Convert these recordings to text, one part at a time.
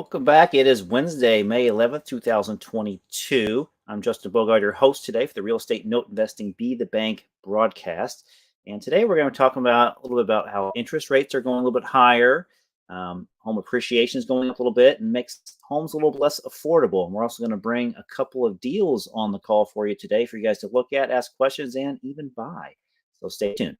Welcome back. It is Wednesday, May 11th, 2022. I'm Justin Bogart, your host today for the Real Estate Note Investing Be the Bank broadcast. And today we're going to talk about a little bit about how interest rates are going a little bit higher. Home appreciation is going up a little bit and makes homes a little bit less affordable. And we're also going to bring a couple of deals on the call for you today for you guys to look at, ask questions, and even buy. So stay tuned.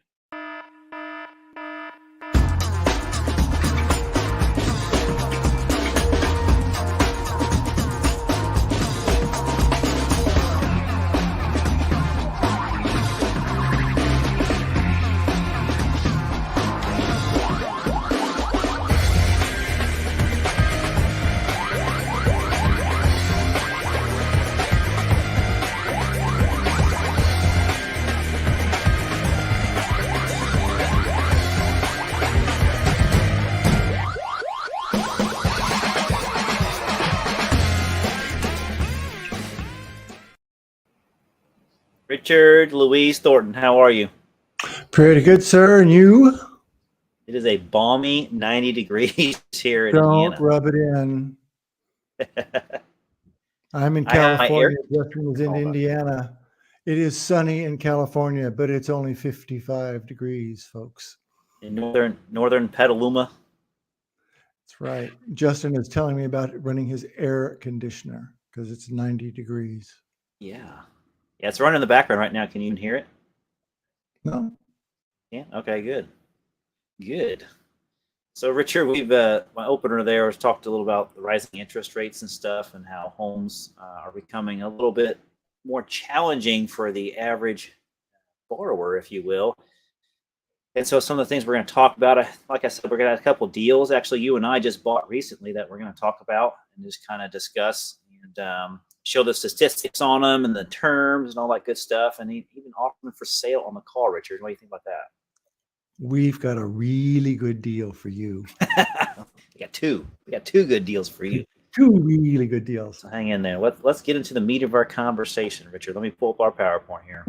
Richard Louise Thornton, how are you? Pretty good, sir. And you? It is a balmy 90 degrees here in Indiana. Don't rub it in. I'm in California. Justin is in Indiana. It is sunny in California, but it's only 55 degrees, folks. In northern Petaluma. That's right. Justin is telling me about running his air conditioner because it's 90 degrees. Yeah, it's running in the background right now. Can you even hear it? No. Yeah. Okay. Good. So, Richard, we've my opener there was talked a little about the rising interest rates and stuff, and how homes are becoming a little bit more challenging for the average borrower, if you will. And so, some of the things we're going to talk about, like I said, we're going to have a couple deals. Actually, you and I just bought recently that we're going to talk about and just kind of discuss and show the statistics on them and the terms and all that good stuff, and even offer them for sale on the call. Richard, what do you think about that? We've got a really good deal for you. We got two good deals for you. Two really good deals. So hang in there. Let's get into the meat of our conversation, Richard. Let me pull up our PowerPoint here.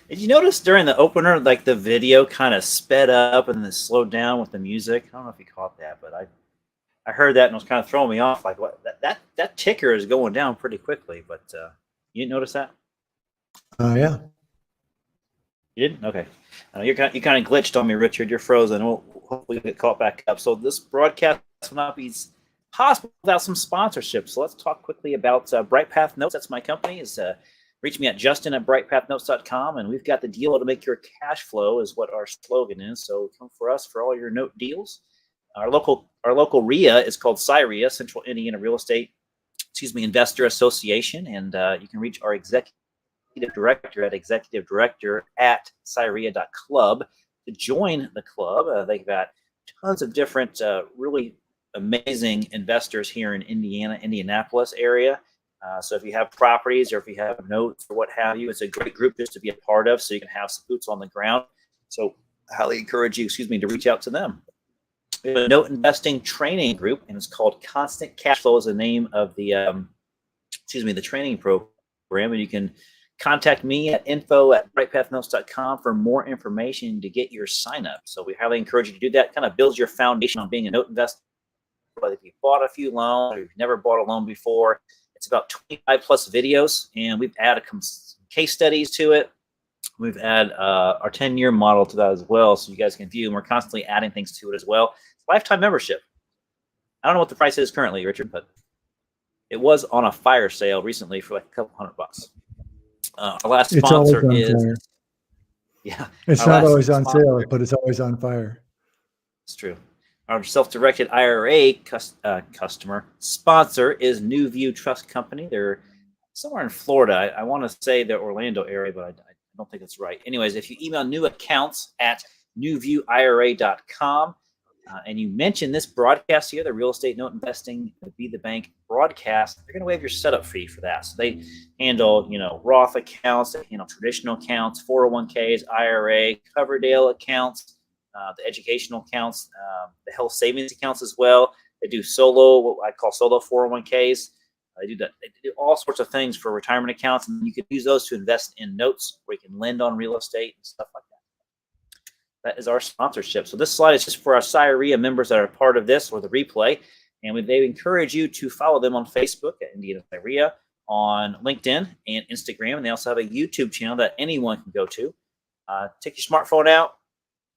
Did you notice during the opener, like the video kind of sped up and then slowed down with the music? I don't know if you caught that, but I heard that and it was kind of throwing me off. Like, what? That ticker is going down pretty quickly. But you didn't notice that? Yeah. You didn't? Okay. You kind of glitched on me, Richard. You're frozen. We'll hopefully get caught back up. So this broadcast will not be possible without some sponsorship. So let's talk quickly about Bright Path Notes. That's my company. Reach me at justin@brightpathnotes.com, and we've got the deal to make your cash flow is what our slogan is. So come for us for all your note deals. Our local RIA is called CIREA, Central Indiana Real Estate, Investor Association, and you can reach our executive director at executivedirector@cirea.club to join the club. They've got tons of different really amazing investors here in Indianapolis area. So if you have properties or if you have notes or what have you, it's a great group just to be a part of so you can have some boots on the ground. So I highly encourage you, to reach out to them. We have a note investing training group, and it's called Constant Cash Flow is the name of the, the training program. And you can contact me at info@brightpathnotes.com for more information to get your sign up. So we highly encourage you to do that. Kind of builds your foundation on being a note investor. Whether if you bought a few loans or you've never bought a loan before, it's about 25 plus videos, and we've added case studies to it. We've added our 10-year model to that as well, so you guys can view, and we're constantly adding things to it as well. It's lifetime membership. I don't know what the price is currently, Richard, but it was on a fire sale recently for like a couple $100. Our last sponsor is... Yeah. It's not always on sale, but it's always on fire. It's true. Our self-directed IRA customer sponsor is New View Trust Company. They're somewhere in Florida. I want to say the Orlando area, but I don't think it's right. Anyways, if you email new accounts at newviewira.com and you mention this broadcast here, the Real Estate Note Investing Be the Bank broadcast, they're going to waive your setup fee for that. So they handle, Roth accounts, they handle traditional accounts, 401ks, IRA, Coverdale accounts, the educational accounts, the health savings accounts as well. They do what I call solo 401ks. They do all sorts of things for retirement accounts, and you can use those to invest in notes where you can lend on real estate and stuff like that. That is our sponsorship. So this slide is just for our Cyrea members that are part of this or the replay. And they encourage you to follow them on Facebook at Indiana Cyrea, on LinkedIn and Instagram. And they also have a YouTube channel that anyone can go to. Take your smartphone out,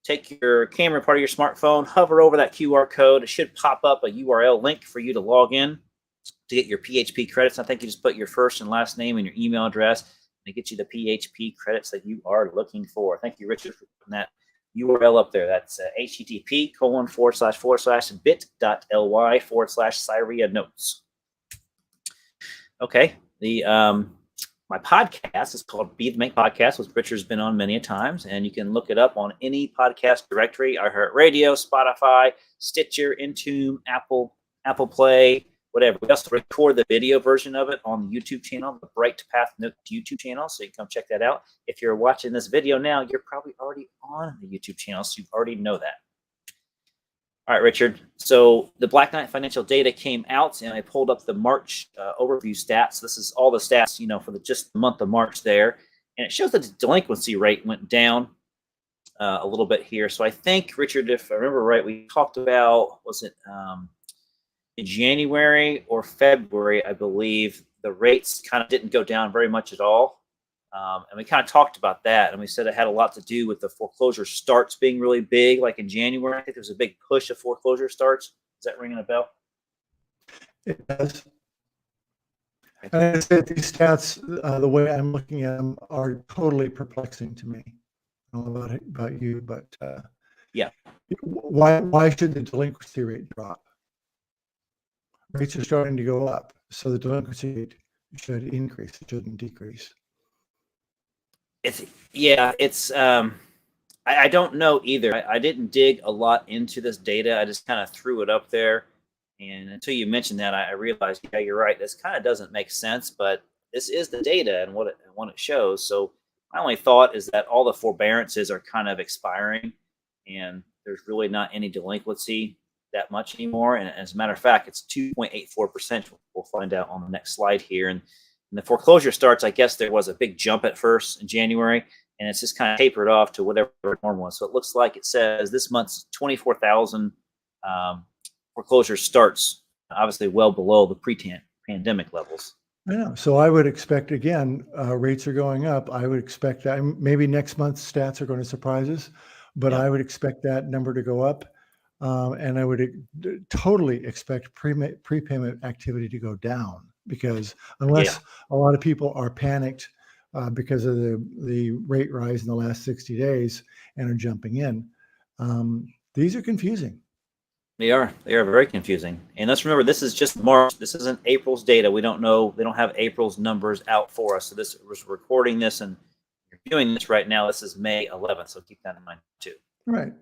take your camera part of your smartphone, hover over that QR code. It should pop up a URL link for you to log in to get your PHP credits. I think you just put your first and last name and your email address, and it gets you the PHP credits that you are looking for. Thank you, Richard, for putting that URL up there. That's http://bit.ly/Cyrea notes. Okay. My podcast is called Be the Make Podcast, which Richard's been on many a times, and you can look it up on any podcast directory: iHeartRadio, Spotify, Stitcher, Intune, Apple Play, whatever. We also record the video version of it on the YouTube channel, the Bright Path Note YouTube channel, so you can come check that out. If you're watching this video now, you're probably already on the YouTube channel, so you already know that. All right, Richard. So the Black Knight financial data came out, and I pulled up the March overview stats. This is all the stats, for just the month of March there, and it shows that the delinquency rate went down a little bit here. So I think, Richard, if I remember right, we talked about, was it in January or February, I believe, the rates kind of didn't go down very much at all. And we kind of talked about that, and we said it had a lot to do with the foreclosure starts being really big. Like in January, I think there was a big push of foreclosure starts. Is that ringing a bell? It does. And I said these stats, the way I'm looking at them, are totally perplexing to me. I don't know about you, but yeah. Why should the delinquency rate drop? Rates are starting to go up, so the delinquency rate should increase. It shouldn't decrease. I don't know either. I didn't dig a lot into this data. I just kind of threw it up there. And until you mentioned that, I realized, yeah, you're right. This kind of doesn't make sense, but this is the data and what it shows. So my only thought is that all the forbearances are kind of expiring, and there's really not any delinquency that much anymore. And as a matter of fact, it's 2.84%. We'll find out on the next slide here. And the foreclosure starts, I guess there was a big jump at first in January, and it's just kind of tapered off to whatever norm was. So it looks like it says this month's 24,000 foreclosure starts, obviously well below the pre-pandemic levels. I know. So I would expect, again, rates are going up. I would expect that maybe next month's stats are going to surprise us, but I would expect that number to go up. And I would totally expect prepayment activity to go down, because unless a lot of people are panicked because of the rate rise in the last 60 days and are jumping in, these are confusing. They are very confusing. And let's remember, this is just March. This isn't April's data. We don't know. They don't have April's numbers out for us. So this was recording this and reviewing this right now. This is May 11th. So keep that in mind too. Right.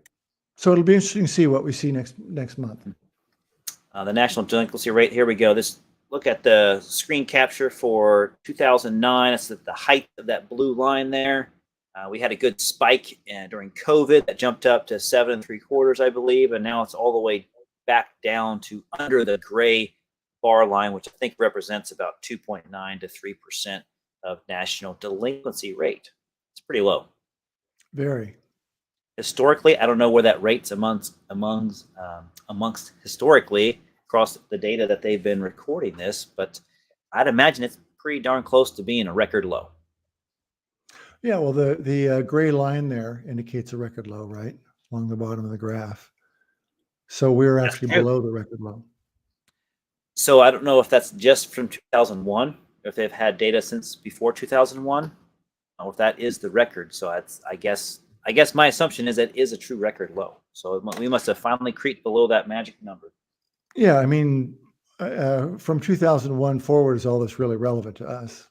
So it'll be interesting to see what we see next month. The national delinquency rate. Here we go. Look at the screen capture for 2009. It's at the height of that blue line there. We had a good spike during COVID that jumped up to 7.75, I believe, and now it's all the way back down to under the gray bar line, which I think represents about 2.9 to 3% of national delinquency rate. It's pretty low. Very. Historically, I don't know where that rate's amongst historically across the data that they've been recording this, but I'd imagine it's pretty darn close to being a record low. Yeah, well, the gray line there indicates a record low, right, along the bottom of the graph. So we're actually below the record low. So I don't know if that's just from 2001, or if they've had data since before 2001, or if that is the record. So I guess my assumption is that it is a true record low. So we must have finally creeped below that magic number. Yeah, I mean, from 2001 forward is all that's really relevant to us.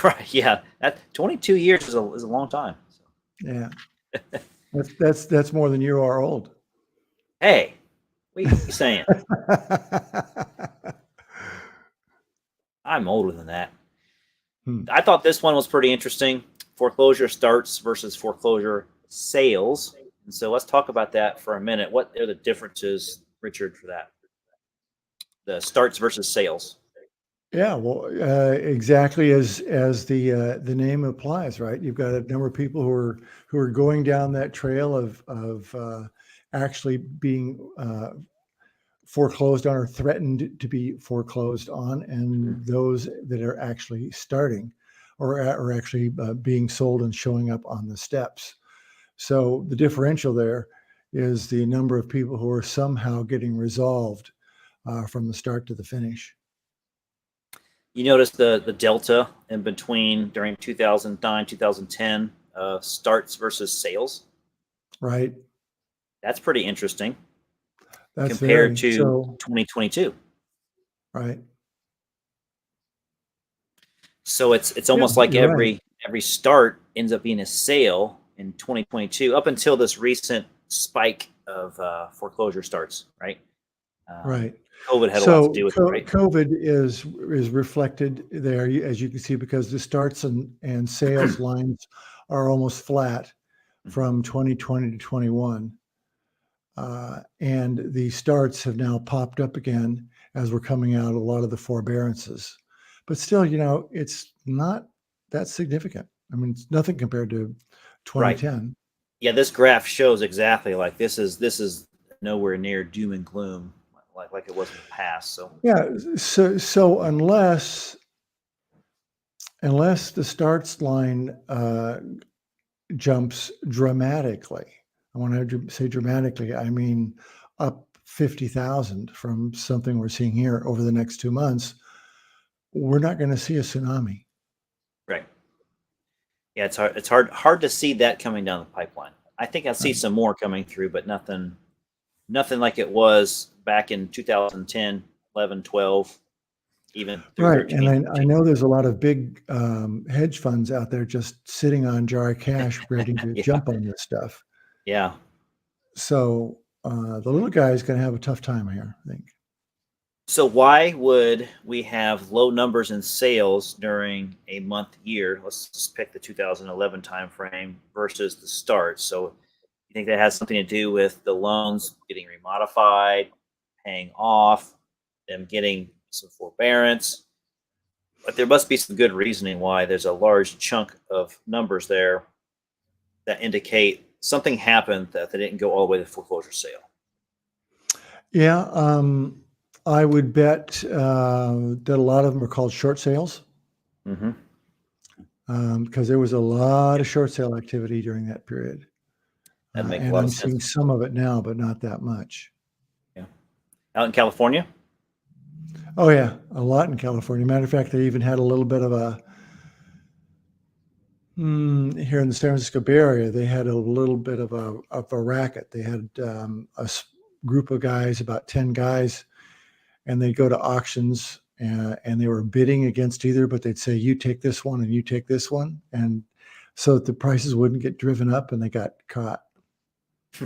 Right. Yeah. That 22 years is a long time. So. Yeah. that's more than you are old. Hey, what are you saying? I'm older than that. I thought this one was pretty interesting. Foreclosure starts versus foreclosure sales. And so let's talk about that for a minute. What are the differences, Richard, for that? The starts versus sales. Yeah, well, exactly as the name applies, right? You've got a number of people who are going down that trail of actually being foreclosed on or threatened to be foreclosed on, and those that are actually starting or actually being sold and showing up on the steps. So the differential there is the number of people who are somehow getting resolved from the start to the finish. You notice the delta in between during 2009, 2010 starts versus sales. Right. That's pretty interesting That's compared very to so. 2022. Right. So it's Yeah, almost like you're right. every start ends up being a sale in 2022 up until this recent spike of foreclosure starts, right? Um, Right. COVID had a lot to So do with it, right? COVID is reflected there, as you can see, because the starts and sales lines are almost flat Mhm. from 2020 to 21. And the starts have now popped up again as we're coming out a lot of the forbearances. But still, it's not that significant. I mean, it's nothing compared to Right. 2010. Yeah, this graph shows exactly like this is nowhere near doom and gloom like it was in the past. So Yeah. So unless the starts line jumps dramatically. And when I say dramatically, I mean up 50,000 from something we're seeing here over the next 2 months. We're not going to see a tsunami. right. Yeah, it's hard to see that coming down the pipeline. I think I see Right. some more coming through, but nothing like it was back in 2010, 11, 12, even through Right. 13 And and I 14. know there's a lot of big hedge funds out there just sitting on jar of cash ready to Yeah. jump on this stuff. Yeah. So the little guy is going to have a tough time here, I think. So why would we have low numbers in sales during a month year? Let's just pick the 2011 timeframe versus the start. So you think that has something to do with the loans getting remodified, paying off, them getting some forbearance? But there must be some good reasoning why there's a large chunk of numbers there that indicate something happened that they didn't go all the way to foreclosure sale. Yeah. I would bet that a lot of them are called short sales Mm-hmm. because there was a lot of short sale activity during that period. That'd make a And lot of I'm sense. seeing some of it now, but not that much. Yeah. Out in California? Oh, yeah, a lot in California. Matter of fact, they even had a little bit of here in the San Francisco Bay Area, they had a little bit of a racket. They had group of guys, about 10 guys, and they'd go to auctions and they were bidding against either, but they'd say, you take this one and you take this one. And so that the prices wouldn't get driven up and they got caught.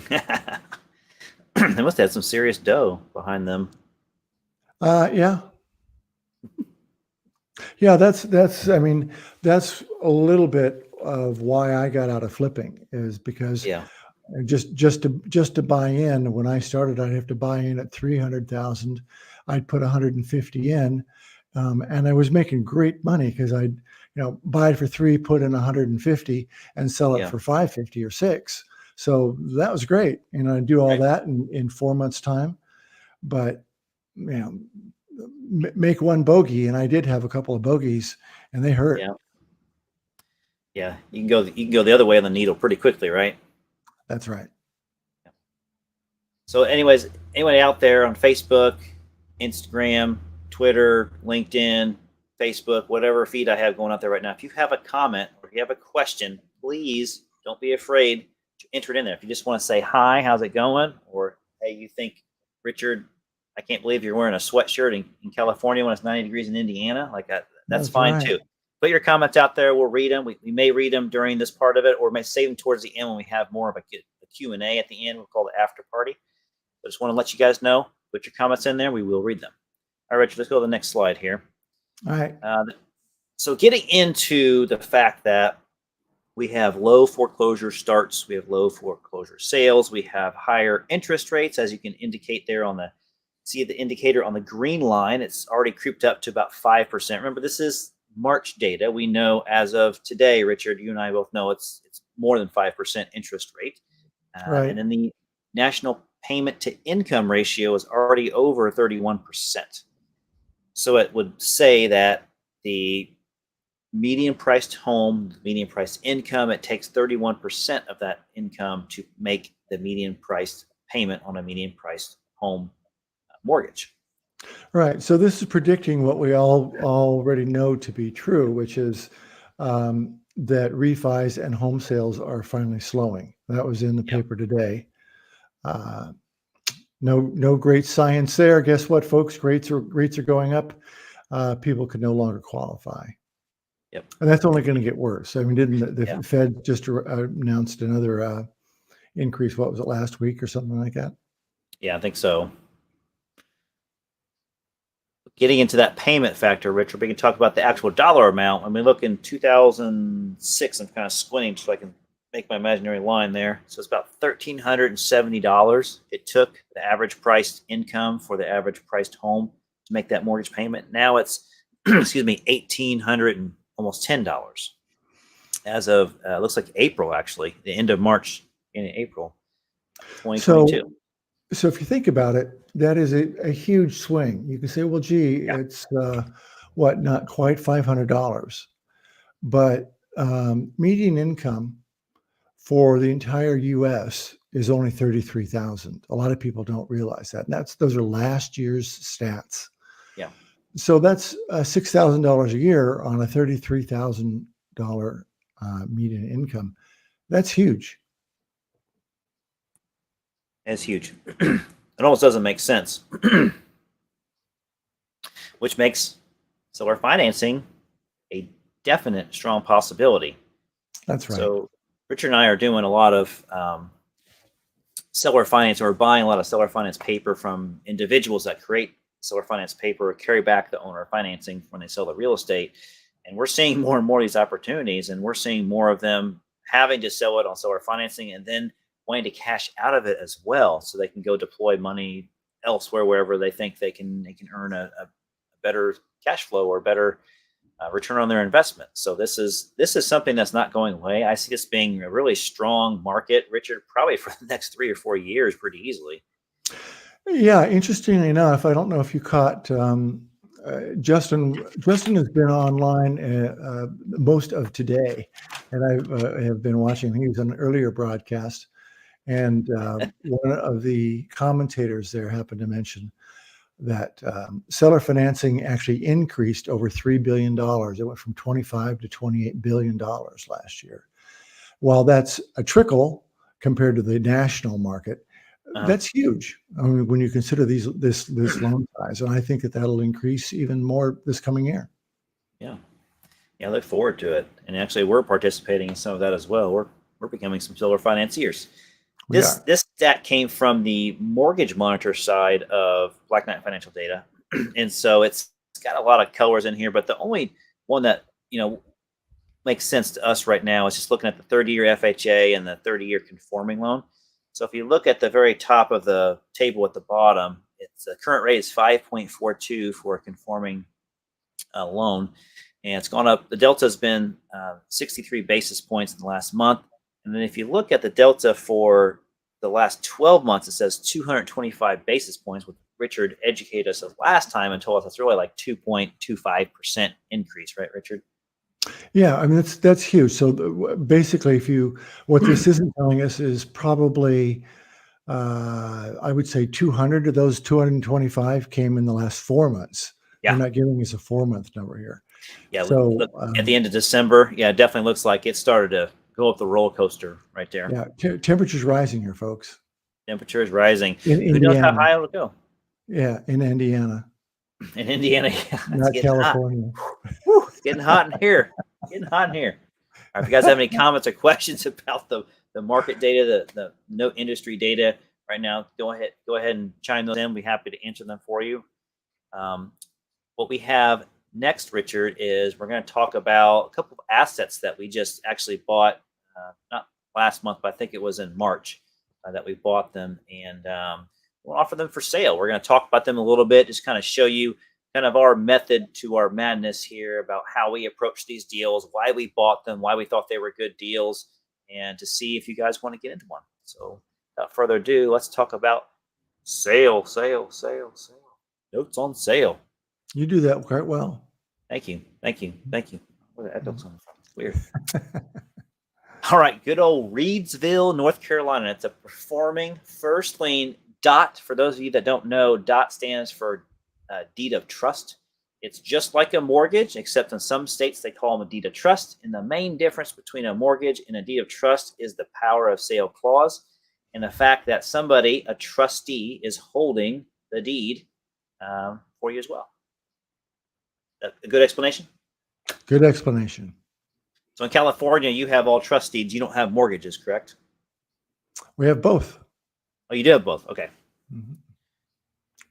They must have had some serious dough behind them. Yeah. Yeah, I mean, that's a little bit of why I got out of flipping is because Yeah. just to buy in, when I started, I'd have to buy in at 300,000. I'd put 150 in, and I was making great money because I'd buy it for three, put in 150, and sell it Yeah. for 550 or six. So that was great, and I do all Right. that in 4 months' time. But you know, make one bogey, and I did have a couple of bogeys, and they hurt. Yeah. Yeah. You can go the other way on the needle pretty quickly, right? That's right. So, anyways, anybody out there on Facebook, Instagram, Twitter, LinkedIn, Facebook, whatever feed I have going out there right now, if you have a comment or if you have a question, please don't be afraid to enter it in there. If you just want to say hi, how's it going? Or hey, you think, Richard, I can't believe you're wearing a sweatshirt in California when it's 90 degrees in Indiana. Like that's That's fine right. too. Put your comments out there. We'll read them. We may read them during this part of it, or may save them towards the end when we have more of a Q&A at the end. We'll call it after party. I just want to let you guys know. Put your comments in there. We will read them. All right, Richard, let's go to the next slide here. All right. So getting into the fact that we have low foreclosure starts, we have low foreclosure sales, we have higher interest rates, as you can indicate there on the See the indicator on the green line, it's already creeped up to about 5%. Remember, this is March data. We know as of today, Richard, you and I both know it's more than 5% interest rate. Right. And then the national payment to income ratio is already over 31%. So it would say that the median priced home, median priced income, it takes 31% of that income to make the median priced payment on a median priced home mortgage. Right. So this is predicting what we all already know to be true, which is that refis and home sales are finally slowing. That was in the Yep. paper today. No great science there. Guess what, folks? Rates are going up. People can no longer qualify. Yep. And that's only going to get worse. I mean, didn't the Yeah. Fed just announced another increase? What was it, last week or something like that? Yeah, I think so. Getting into that payment factor, Richard, we can talk about the actual dollar amount. When we look in 2006, I'm kind of squinting so I can make my imaginary line there. So it's about $1,370 it took the average priced income for the average priced home to make that mortgage payment. Now it's, excuse me, $1,800 and almost $10 as of looks like April, actually, the end of March in April, 2022. So if you think about it, that is a huge swing. You can say, well, gee, Yeah. it's not quite $500, but median income for the entire U.S. is only 33,000. A lot of people don't realize that. And those are last year's stats. Yeah. So that's $6,000 a year on a $33,000 median income. That's huge. It's huge. It almost doesn't make sense, which makes seller financing a definite strong possibility. That's right. So Richard and I are doing a lot of seller finance, or buying a lot of seller finance paper from individuals that create seller finance paper, carry back the owner financing when they sell the real estate. And we're seeing more and more of these opportunities, and we're seeing more of them having to sell it on seller financing and then wanting to cash out of it as well, so they can go deploy money elsewhere, wherever they think they can earn a better cash flow or better return on their investment. So this is something that's not going away. I see this being a really strong market, Richard, probably for the next 3 or 4 years, pretty easily. Yeah, interestingly enough, I don't know if you caught Justin. Justin has been online most of today, and I have been watching. He was on an earlier broadcast, and one of the commentators there happened to mention that seller financing actually increased over $3 billion. It went from 25 to $28 billion last year. While that's a trickle compared to the national market, that's huge. I mean, when you consider this loan size, and I think that'll increase even more this coming year. Yeah, I look forward to it. And actually, we're participating in some of that as well. We're becoming some seller financiers. This stat came from the Mortgage Monitor side of Black Knight Financial Data, and so it's got a lot of colors in here. But the only one that makes sense to us right now is just looking at the 30-year FHA and the 30-year conforming loan. So if you look at the very top of the table at the bottom, the current rate is 5.42 for a conforming loan, and it's gone up. The delta has been 63 basis points in the last month. And then if you look at the delta for the last 12 months, it says 225 basis points, which Richard educated us of last time and told us that's really like 2.25% increase, right, Richard? Yeah, I mean, that's huge. So basically, what this isn't telling us is probably, I would say 200 of those 225 came in the last 4 months. Yeah. They're not giving us a 4-month number here. Yeah. So look, at the end of December, yeah, it definitely looks like it started to go up the roller coaster right there. Yeah, temperature's rising here, folks. Temperature is rising. In Who knows how Indiana. high it'll go? Yeah, in Indiana. In Indiana, yeah, Not California. Whew, it's getting hot in here. Getting hot in here. All right, if you guys have any comments or questions about the market data, the note industry data right now, go ahead and chime those in. We'll be happy to answer them for you. What we have next, Richard, is we're going to talk about a couple of assets that we just actually bought, not last month, but I think it was in March that we bought them. And we'll offer them for sale. We're going to talk about them a little bit, just kind of show you kind of our method to our madness here about how we approach these deals, why we bought them, why we thought they were good deals, and to see if you guys want to get into one. So without further ado, let's talk about sale. Notes on sale. You do that quite well. Thank you. Where the echo's coming from? It's weird. All right, good old Reedsville, North Carolina. It's a performing first lien DOT. For those of you that don't know, DOT stands for deed of trust. It's just like a mortgage, except in some states they call them a deed of trust. And the main difference between a mortgage and a deed of trust is the power of sale clause and the fact that somebody, a trustee, is holding the deed for you as well. A good explanation? Good explanation. So in California, you have all trust deeds. You don't have mortgages, correct? We have both. Oh, you do have both. Okay. Mm-hmm.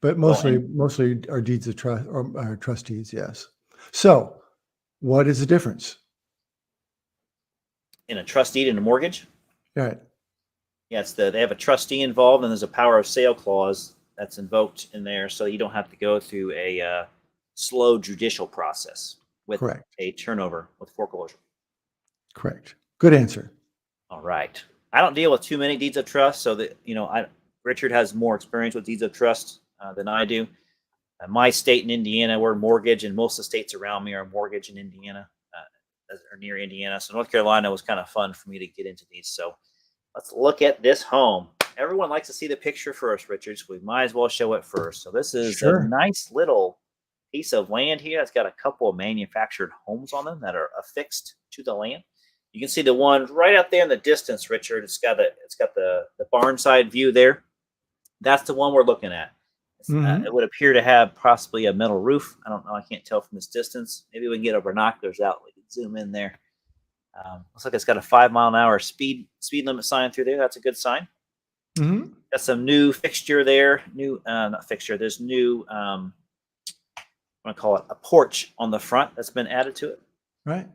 But mostly our deeds of trust or our trust deeds, yes. So what is the difference? In a trust deed and a mortgage? Right. Yeah, they have a trustee involved, and there's a power of sale clause that's invoked in there, so you don't have to go through a slow judicial process with Correct. a turnover with foreclosure. Correct. Good answer. All right. I don't deal with too many deeds of trust, so that Richard has more experience with deeds of trust than I do. My state in Indiana, we're mortgage, and most of the states around me are mortgage in Indiana or near Indiana. So North Carolina was kind of fun for me to get into these. So let's look at this home. Everyone likes to see the picture first, Richard, so we might as well show it first. So this is a nice little piece of land here. It's got a couple of manufactured homes on them that are affixed to the land. You can see the one right out there in the distance, Richard. It's got the barn side view there. That's the one we're looking at. It would appear to have possibly a metal roof. I don't know. I can't tell from this distance. Maybe we can get our binoculars out. We can zoom in there. Looks like it's got a 5-mile-an-hour speed limit sign through there. That's a good sign. Mm-hmm. Got some new fixture there. Not fixture. There's new. I'm gonna call it a porch on the front that's been added to it. Right.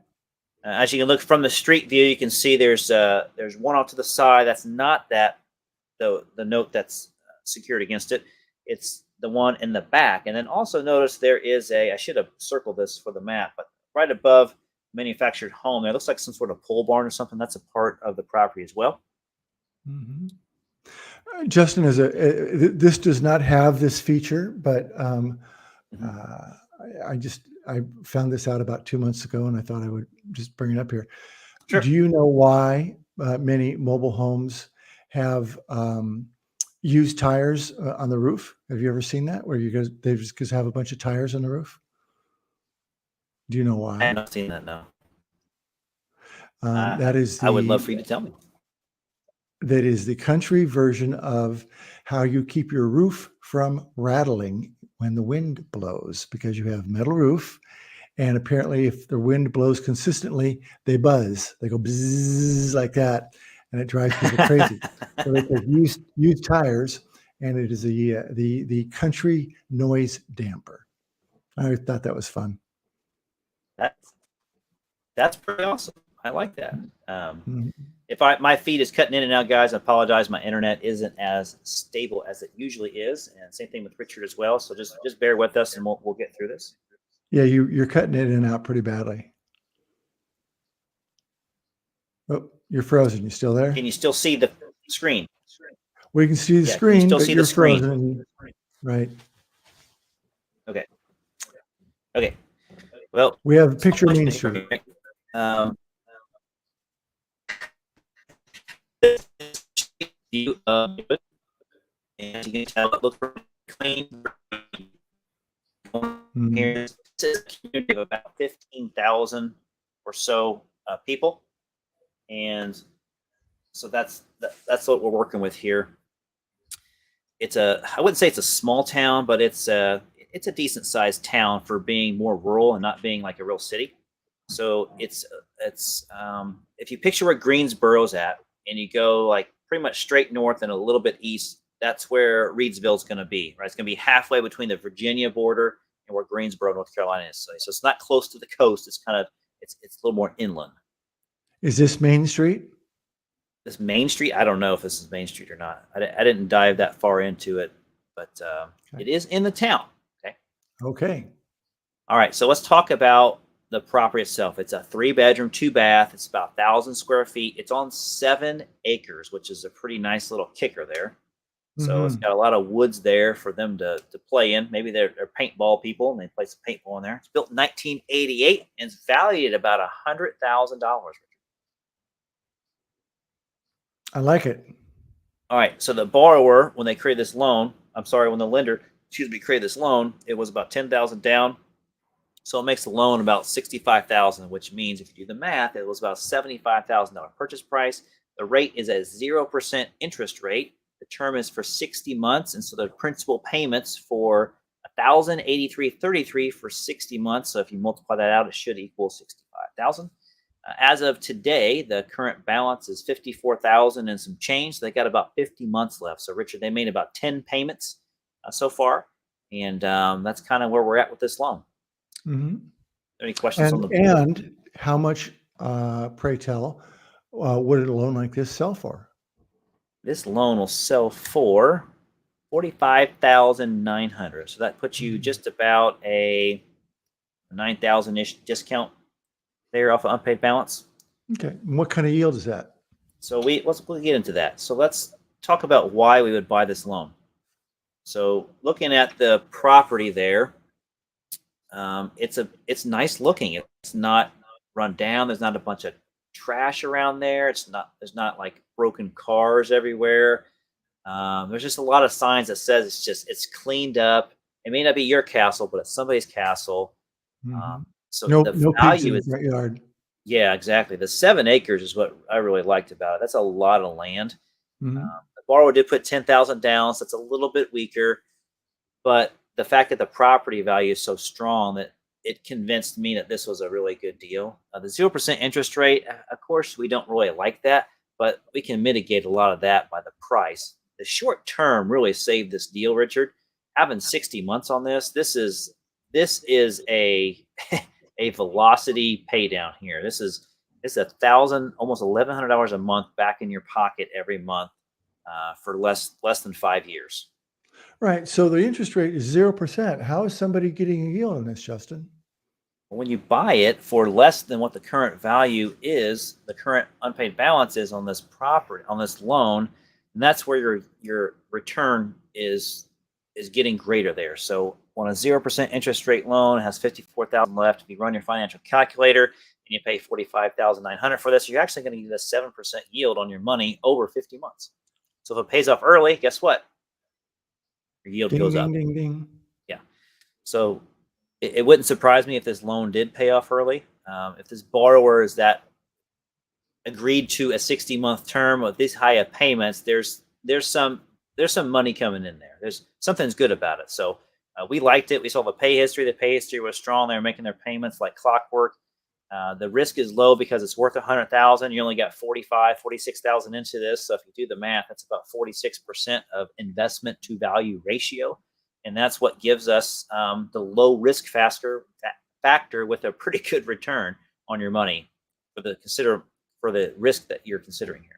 As you can look from the street view, you can see there's one off to the side. That's not the note that's secured against it. It's the one in the back. And then also notice there is I should have circled this for the map, but right above manufactured home, there looks like some sort of pole barn or something. That's a part of the property as well. Mm-hmm. Justin, this does not have this feature, but I found this out about 2 months ago, and I thought I would just bring it up here. Sure. Do you know why many mobile homes have used tires on the roof? Have you ever seen that, where they just have a bunch of tires on the roof? Do you know why? I have not seen that, no. That is I would love for you to tell me. That is the country version of how you keep your roof from rattling when the wind blows, because you have metal roof, and apparently if the wind blows consistently, they buzz. They go bzzz like that, and it drives people crazy. So they could use tires, and it is the country noise damper. I thought that was fun. That's pretty awesome. I like that. If my feed is cutting in and out, guys, I apologize. My internet isn't as stable as it usually is, and same thing with Richard as well. So just bear with us, and we'll get through this. Yeah, you're cutting in and out pretty badly. Oh, you're frozen. You still there? Can you still see the screen? We can see the screen. Can you still see the screen? Frozen. Right. Okay. Well, we have a picture of Main Street. View of it, and you can tell it looks pretty clean. Here, it's a community of about 15,000 or so people, and so that's what we're working with here. I wouldn't say it's a small town, but it's a decent sized town for being more rural and not being like a real city. So it's if you picture where Greensboro's at, and you go like pretty much straight north and a little bit east, that's where Reedsville is going to be, right? It's going to be halfway between the Virginia border and where Greensboro, North Carolina is. So it's not close to the coast. It's a little more inland. Is this Main Street? This Main Street? I don't know if this is Main Street or not. I didn't dive that far into it. but Okay. it is in the town. Okay. Okay. All right. So let's talk about the property itself. It's a 3-bedroom, 2-bath. It's about 1,000 square feet. It's on 7 acres, which is a pretty nice little kicker there. So it's Hmm. got a lot of woods there for them to play in. Maybe they're paintball people and they play some paintball in there. It's built in 1988 and it's valued at about $100,000. I like it. All right. So the borrower, when they created this loan, I'm sorry, when the lender, excuse me, created this loan, it was about 10,000 down. So it makes the loan about 65,000, which means if you do the math, it was about $75,000 purchase price. The rate is a 0% interest rate. The term is for 60 months, and so the principal payments for 1,083.33 for 60 months. So if you multiply that out, it should equal 65,000. As of today, the current balance is 54,000 and some change. So they got about 50 months left. So Richard, they made about 10 payments so far, and that's kind of where we're at with this loan. Hmm. Any questions on the And how much, pray tell, would a loan like this sell for? This loan will sell for 45,900. So that puts you just about a 9,000 ish discount there off of unpaid balance. Okay. And what kind of yield is that? So let's get into that. So let's talk about why we would buy this loan. So looking at the property there, it's nice looking. It's not run down. There's not a bunch of trash around there. There's not like broken cars everywhere. There's just a lot of signs that says it's cleaned up. It may not be your castle, but it's somebody's castle. Mhm. So No, the no pigs in value the is, front yard. yeah, exactly. The 7 acres is what I really liked about it. That's a lot of land. Mhm. The borrower did put 10,000 down, so it's a little bit weaker. But the fact that the property value is so strong that it convinced me that this was a really good deal. The 0% interest rate, of course, we don't really like that, but we can mitigate a lot of that by the price. The short term really saved this deal, Richard. Having 60 months on this is a a velocity pay down here. This is $1,000, almost $1,100 a month back in your pocket every month for less than 5 years. Right. So the interest rate is 0%. How is somebody getting a yield on this, Justin? When you buy it for less than what the current value is, the current unpaid balance is on this property, on this loan, and that's where your return is getting greater there. So on a 0% interest rate loan, it has 54,000 left. If you run your financial calculator and you pay 45,900 for this, you're actually going to get a 7% yield on your money over 50 months. So if it pays off early, guess what? Your yield Ding, goes ding, up. ding, ding. Yeah. So it wouldn't surprise me if this loan did pay off early. If this borrower is that agreed to a 60-month term with these high of payments, there's some money coming in there. There's something's good about it. So we liked it. We saw the pay history. The pay history was strong. They were making their payments like clockwork. The risk is low because it's worth 100,000. You only got 46,000 into this. So if you do the math, that's about 46% of investment to value ratio. And that's what gives us the low risk factor with a pretty good return on your money for the risk that you're considering here.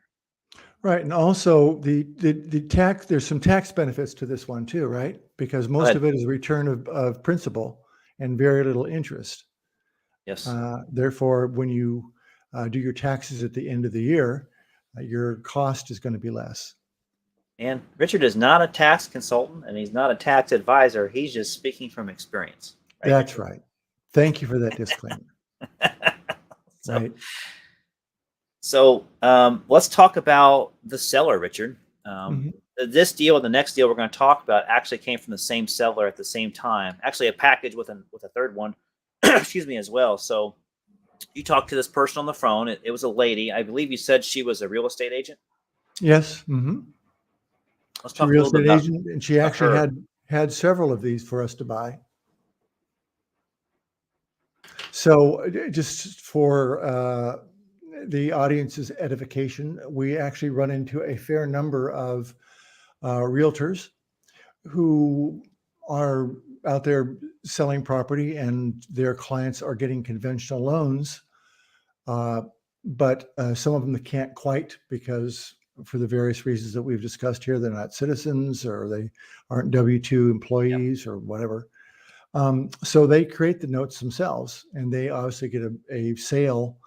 Right. And also the tax, there's some tax benefits to this one too, right? Because most of it is a return of principal and very little interest. Yes. Therefore, when you do your taxes at the end of the year, your cost is going to be less. And Richard is not a tax consultant and he's not a tax advisor. He's just speaking from experience. Right, that's Richard? Right. Thank you for that disclaimer. Right. So let's talk about the seller, Richard. This deal and the next deal we're going to talk about actually came from the same seller at the same time. Actually, a package with a third one, excuse me, as well. So you talked to this person on the phone. It was a lady. I believe you said she was a real estate agent. Yes. Let's talk a real estate agent, and she actually had several of these for us to buy. So just for the audience's edification, we actually run into a fair number of realtors who are out there selling property and their clients are getting conventional loans. But some of them can't quite because for the various reasons that we've discussed here. They're not citizens, or they aren't W-2 employees, or whatever. So they create the notes themselves, and they obviously get a sale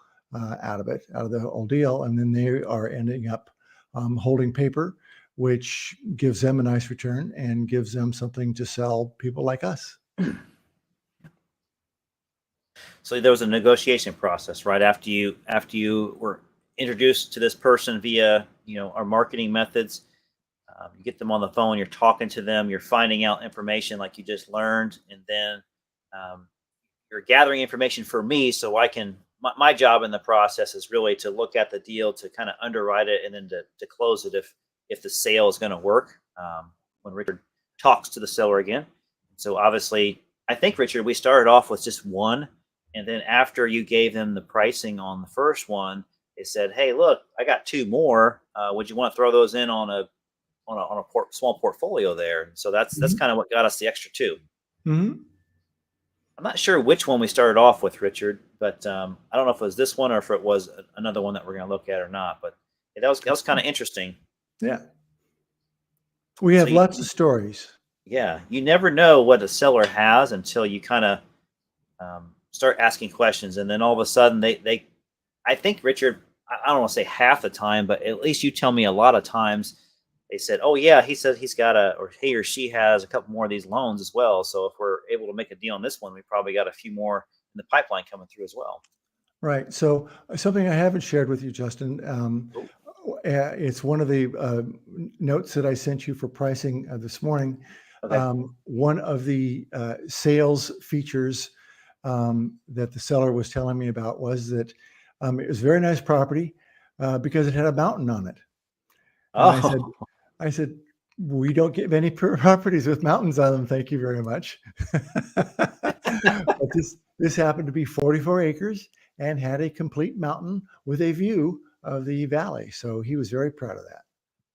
out of it, out of the whole deal. And then they are ending up holding paper, which gives them a nice return and gives them something to sell people like us. So there was a negotiation process, right? After you were introduced to this person via, our marketing methods, you get them on the phone, you're talking to them, you're finding out information like you just learned, and then you're gathering information for me so I can. My job in the process is really to look at the deal, to kind of underwrite it, and then to close it if the sale is going to work. When Richard talks to the seller again, so obviously, I think, Richard, we started off with just one. And then after you gave them the pricing on the first one, they said, "Hey, look, I got two more. Would you want to throw those in on a small portfolio there?" And so that's kind of what got us the extra two. Mm-hmm. I'm not sure which one we started off with, Richard, but I don't know if it was this one or if it was another one that we're going to look at or not. But yeah, that was kind of interesting. Yeah, we have lots of stories. Yeah, you never know what a seller has until you kind of start asking questions, and then all of a sudden they I think, Richard, I don't want to say half the time, but at least you tell me a lot of times they said, "Oh yeah, he said he's got or he or she has a couple more of these loans as well. So if we're able to make a deal on this one, we probably got a few more in the pipeline coming through as well." Right. So something I haven't shared with you, Justin, it's one of the notes that I sent you for pricing this morning. Okay. One of the sales features that the seller was telling me about was that it was a very nice property because it had a mountain on it. And Oh, I said, we don't get many properties with mountains on them. Thank you very much. But this happened to be 44 acres and had a complete mountain with a view of the valley. So he was very proud of that.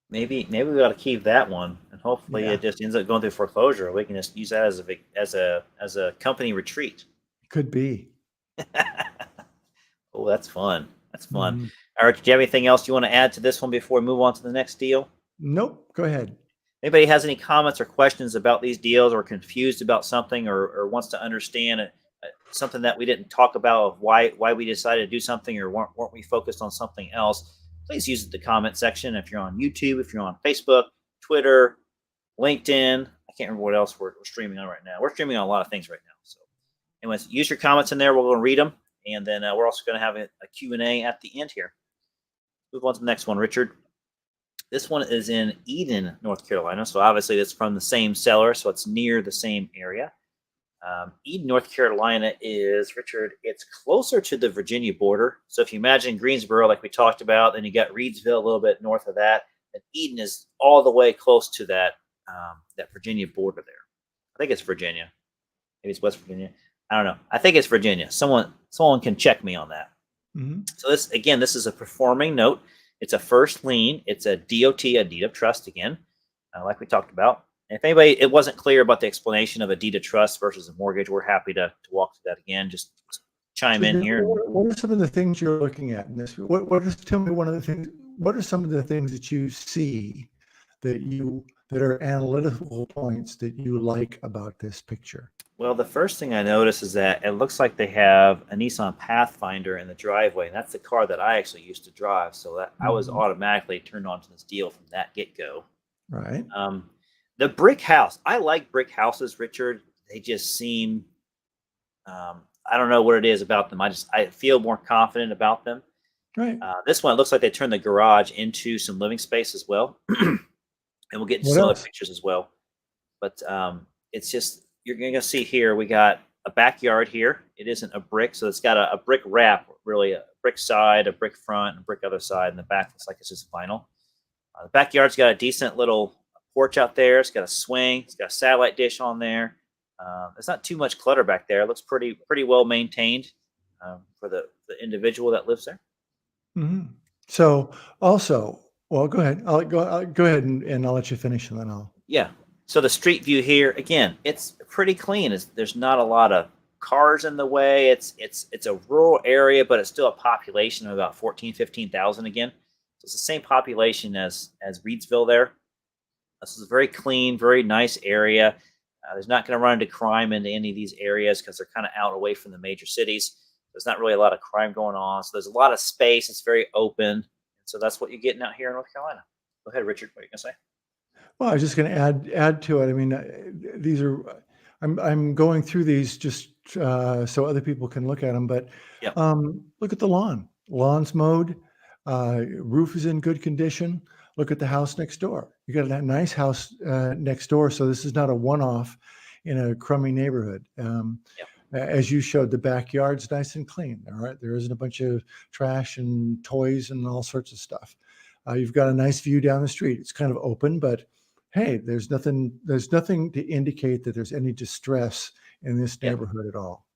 maybe we ought to keep that one, and hopefully Yeah. it just ends up going through foreclosure. We can just use that as a company retreat. Could be. Oh, that's fun. That's fun. Mhm. All right, do you have anything else you want to add to this one before we move on to the next deal? Nope. Go ahead. Anybody has any comments or questions about these deals, or confused about something, or wants to understand something that we didn't talk about, of why we decided to do something, or weren't we focused on something else, please use the comment section. If you're on YouTube, if you're on Facebook, Twitter, LinkedIn, I can't remember what else we're streaming on right now. We're streaming on a lot of things right now. So anyways, use your comments in there. We're going to read them. And then we're also going to have a Q&A at the end here. Move on to the next one, Richard. This one is in Eden, North Carolina. So obviously it's from the same seller, so it's near the same area. Eden, North Carolina is, Richard, it's closer to the Virginia border. So if you imagine Greensboro, like we talked about, then you got Reidsville a little bit north of that. And Eden is all the way close to that Virginia border there. I think it's Virginia. Maybe it's West Virginia. I don't know. I think it's Virginia. Someone can check me on that. Mm-hmm. So this is a performing note. It's a first lien. It's a DOT, a deed of trust again, like we talked about. And if anybody, it wasn't clear about the explanation of a deed of trust versus a mortgage, we're happy to walk through that again. Just chime in here. What are some of the things you're looking at in this? Tell me one of the things. What are some of the things that you see that are analytical points that you like about this picture? Well, the first thing I notice is that it looks like they have a Nissan Pathfinder in the driveway, and that's the car that I actually used to drive. So that I was automatically turned on to this deal from that get-go. Right. The brick house. I like brick houses, Richard. They just seem, I don't know what it is about them. I feel more confident about them. Right. This one, it looks like they turned the garage into some living space as well. And we'll get into some other pictures as well. But it's just, you're going to see here, we got a backyard here. It isn't a brick, so it's got a brick wrap, really a brick side, a brick front, and a brick other side, and the back looks like it's just vinyl. The backyard's got a decent little porch out there. It's got a swing. It's got a satellite dish on there. There's not too much clutter back there. It looks pretty well maintained for the individual that lives there. Mm-hmm. So also, well, go ahead. I'll go ahead and I'll let you finish, and then I'll. Yeah. So the street view here, again, it's pretty clean. There's not a lot of cars in the way. It's a rural area, but it's still a population of about 14,000, 15,000 again. So it's the same population as Reedsville there. This is a very clean, very nice area. There's not going to run into crime into any of these areas because they're kind of out away from the major cities. There's not really a lot of crime going on. So there's a lot of space. It's very open. So that's what you're getting out here in North Carolina. Go ahead, Richard. What are you going to say? Well, I was just going to add to it. I mean, these are I'm going through these just so other people can look at them. But Yep. Look at the lawn. Lawn's mowed. Roof is in good condition. Look at the house next door. You got a nice house next door. So this is not a one-off in a crummy neighborhood. As you showed, the backyard's nice and clean. All right, there isn't a bunch of trash and toys and all sorts of stuff. You've got a nice view down the street. It's kind of open, but hey, there's nothing to indicate that there's any distress in this neighborhood at all.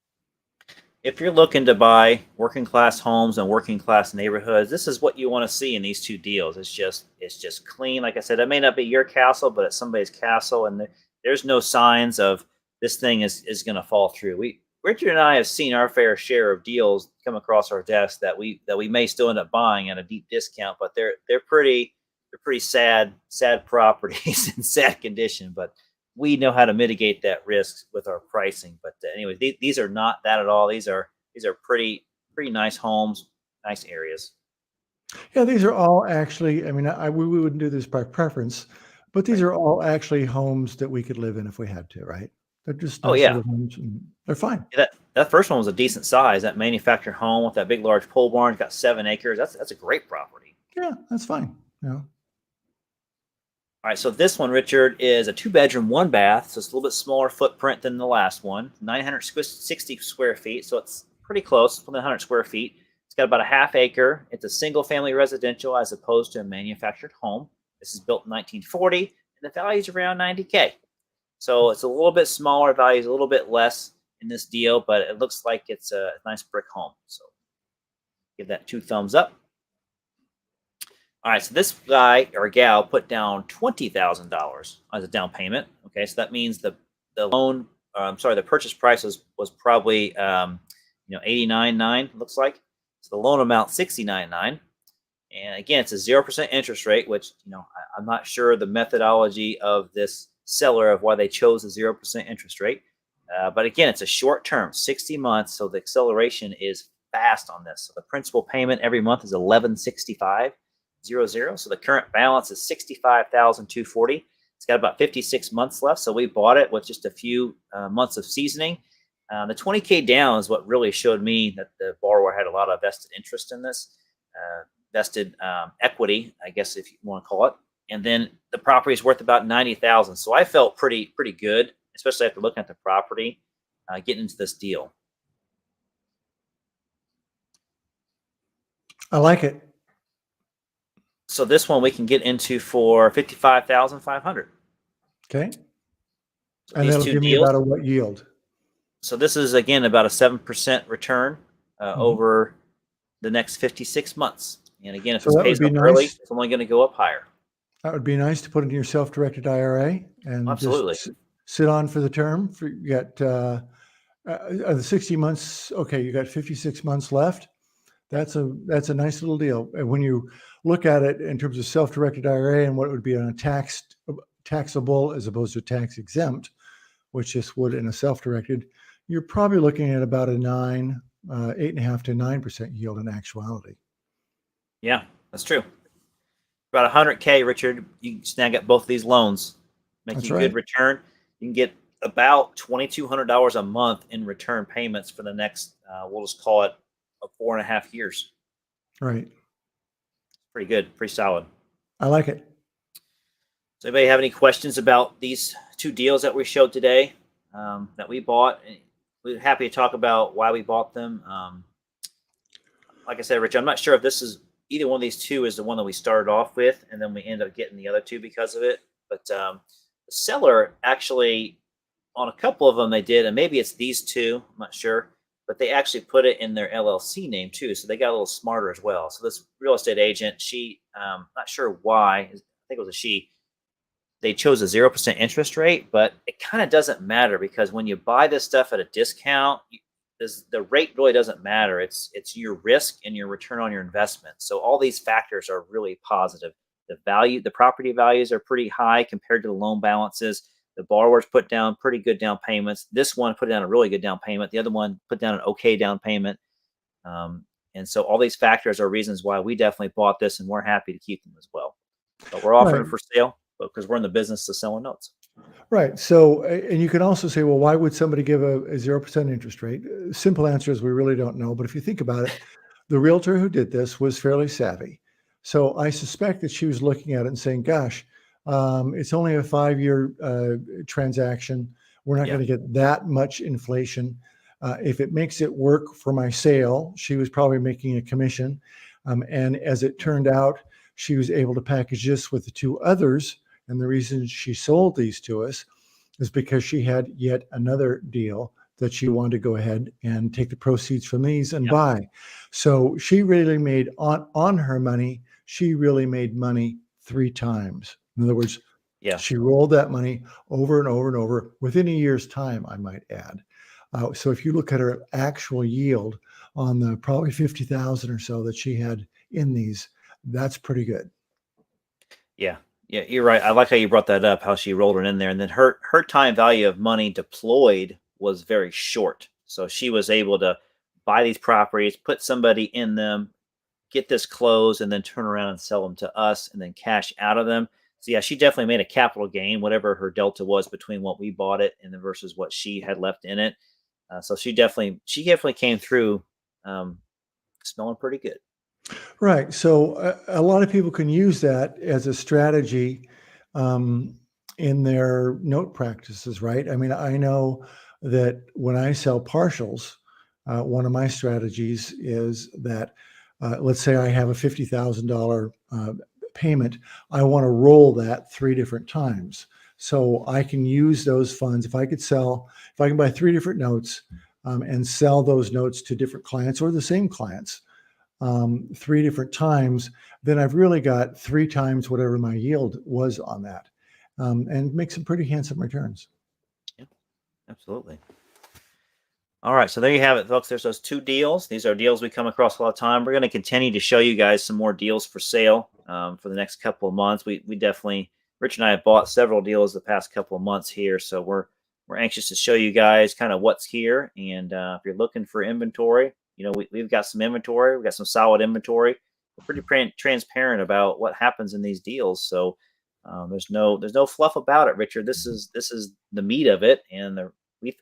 If you're looking to buy working class homes and working class neighborhoods, this is what you want to see in these two deals. It's just clean. Like I said, it may not be your castle, but it's somebody's castle, and there's no signs of this thing is going to fall through. Richard and I have seen our fair share of deals come across our desk that we may still end up buying at a deep discount, but they're pretty sad properties in sad condition. But we know how to mitigate that risk with our pricing. But anyway, these are not that at all. These are pretty nice homes, nice areas. Yeah, these are all actually. I mean, we wouldn't do this by preference, but these are all actually homes that we could live in if we had to, right? They're just nice little homes, and they're fine. Yeah, that first one was a decent size. That manufactured home with that big large pole barn, got 7 acres. That's a great property. Yeah, that's fine. Yeah. All right, so this one, Richard, is a 2-bedroom, 1 bath. So it's a little bit smaller footprint than the last one, 960 square feet. So it's pretty close, within 100 square feet. It's got about a half acre. It's a single family residential as opposed to a manufactured home. This is built in 1940, and the value is around $90K. So it's a little bit smaller, value is a little bit less in this deal, but it looks like it's a nice brick home. So give that 2 thumbs up. All right, so this guy or gal put down $20,000 as a down payment. Okay, so that means the loan, the purchase price was probably $89,900. Looks like. So the loan amount $69,900, and again, it's a 0% interest rate, which I'm not sure the methodology of this seller of why they chose a 0% interest rate, but again, it's a short term, 60 months, so the acceleration is fast on this. So the principal payment every month is $1,165.00. So the current balance is $65,240. It's got about 56 months left. So we bought it with just a few months of seasoning. The $20K down is what really showed me that the borrower had a lot of vested interest in this, vested equity, I guess if you want to call it. And then the property is worth about $90,000. So I felt pretty good, especially after looking at the property, getting into this deal. I like it. So this one we can get into for $55,500. Okay. So and that'll give me about a what yield? So this is again about a 7% return over the next 56 months. And again, if it pays up early, it's only going to go up higher. That would be nice to put into your self-directed IRA and absolutely just sit on for the term. You got the 60 months. Okay, you got 56 months left. That's a nice little deal. And when you look at it in terms of self-directed IRA and what it would be on a taxable as opposed to tax exempt, which this would in a self-directed, you're probably looking at about a 8.5 to 9% yield in actuality. Yeah, that's true. About $100K, Richard, you can snag up both of these loans, make you a good return. You can get about $2,200 a month in return payments for the next, we'll just call it 4.5 years. Right. Pretty good, pretty solid. I like it. Does anybody have any questions about these 2 deals that we showed today that we bought? We're happy to talk about why we bought them. Like I said, Rich, I'm not sure if this is either one of these 2 is the one that we started off with, and then we end up getting the other 2 because of it. But the seller actually, on a couple of them they did, and maybe it's these 2, I'm not sure, but they actually put it in their LLC name too. So they got a little smarter as well. So this real estate agent, she, not sure why, I think it was a she, they chose a 0% interest rate, but it kind of doesn't matter because when you buy this stuff at a discount, the rate really doesn't matter. It's your risk and your return on your investment. So all these factors are really positive. The property values are pretty high compared to the loan balances. The borrowers put down pretty good down payments. This one put down a really good down payment. The other one put down an okay down payment. And so all these factors are reasons why we definitely bought this, and we're happy to keep them as well. But we're offering Right. for sale because we're in the business of selling notes. Right. So, and you can also say, well, why would somebody give a 0% interest rate? Simple answer is we really don't know. But if you think about it, the realtor who did this was fairly savvy. So I suspect that she was looking at it and saying, gosh, it's only a 5-year transaction. We're not Yeah. going to get that much inflation. If it makes it work for my sale, she was probably making a commission. And as it turned out, she was able to package this with the two others. And the reason she sold these to us is because she had yet another deal that she wanted to go ahead and take the proceeds from these and Yeah. buy. So she really made on her money, she really made money 3 times. In other words, Yeah. she rolled that money over and over and over within a year's time, I might add. So if you look at her actual yield on the probably 50,000 or so that she had in these, that's pretty good. Yeah. Yeah, you're right. I like how you brought that up, how she rolled it in there. And then her time value of money deployed was very short. So she was able to buy these properties, put somebody in them, get this closed, and then turn around and sell them to us and then cash out of them. So yeah, she definitely made a capital gain, whatever her delta was between what we bought it and then versus what she had left in it. So she definitely came through smelling pretty good. Right. So a lot of people can use that as a strategy um, in their note practices, right? I mean, I know that when I sell partials, one of my strategies is that, let's say I have a $50,000 payment, I want to roll that 3 different times. So I can use those funds. If I can buy 3 different notes and sell those notes to different clients or the same clients, 3 different times, then I've really got 3 times whatever my yield was on that, and make some pretty handsome returns. Yeah, absolutely. All right, so there you have it, folks. There's those 2 deals. These are deals we come across all the time. We're going to continue to show you guys some more deals for sale for the next couple of months. We definitely, Rich and I have bought several deals the past couple of months here, so we're anxious to show you guys kind of what's here. And if you're looking for inventory, we've got some inventory. We've got some solid inventory. We're pretty transparent about what happens in these deals. So there's no fluff about it, Richard. This is the meat of it, and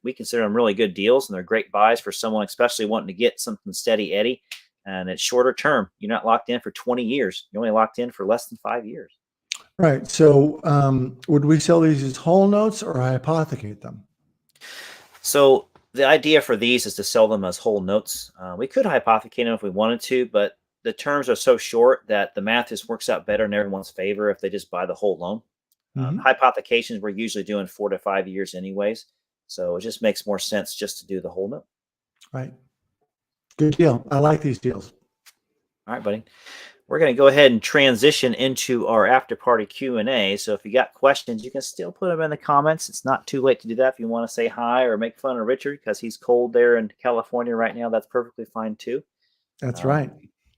we consider them really good deals, and they're great buys for someone, especially wanting to get something steady Eddie. And it's shorter term. You're not locked in for 20 years. You're only locked in for less than 5 years. Right. So, would we sell these as whole notes or hypothecate them? So the idea for these is to sell them as whole notes. We could hypothecate them if we wanted to, but the terms are so short that the math just works out better in everyone's favor if they just buy the whole loan. Mhm. Hypothecations we're usually doing 4 to 5 years anyways, so it just makes more sense just to do the whole note. Right. Good deal. I like these deals. All right, buddy. We're going to go ahead and transition into our after party Q&A. So if you got questions, you can still put them in the comments. It's not too late to do that. If you want to say hi or make fun of Richard because he's cold there in California right now, that's perfectly fine too. That's Um, right.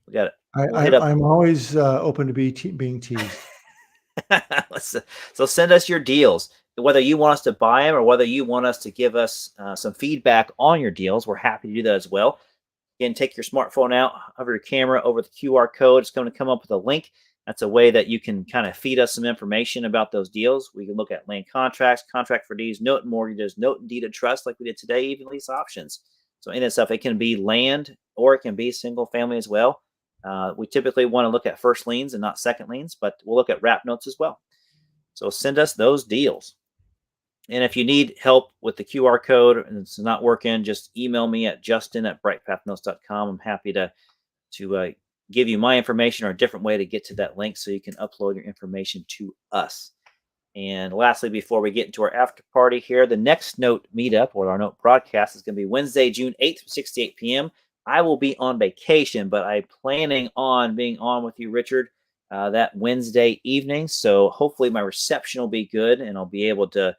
We got it. We'll hit up. I'm always open to being teased. So send us your deals, whether you want us to buy them or whether you want us to give us some feedback on your deals. We're happy to do that as well. Again, take your smartphone out of your camera over the QR code. It's going to come up with a link. That's a way that you can kind of feed us some information about those deals. We can look at land contracts, contract for deeds, note and mortgages, note and deed of trust like we did today, even lease options. So any of that stuff, it can be land or it can be single family as well. We typically want to look at first liens and not second liens, but we'll look at wrap notes as well. So send us those deals. And if you need help with the QR code and it's not working, just email me at justin@brightpathnotes.com. I'm happy to give you my information or a different way to get to that link so you can upload your information to us. And lastly, before we get into our after party here, the next note meetup or our note broadcast is going to be Wednesday, June 8th from 6 to 8 p.m. I will be on vacation, but I'm planning on being on with you, Richard, that Wednesday evening. So hopefully my reception will be good and I'll be able to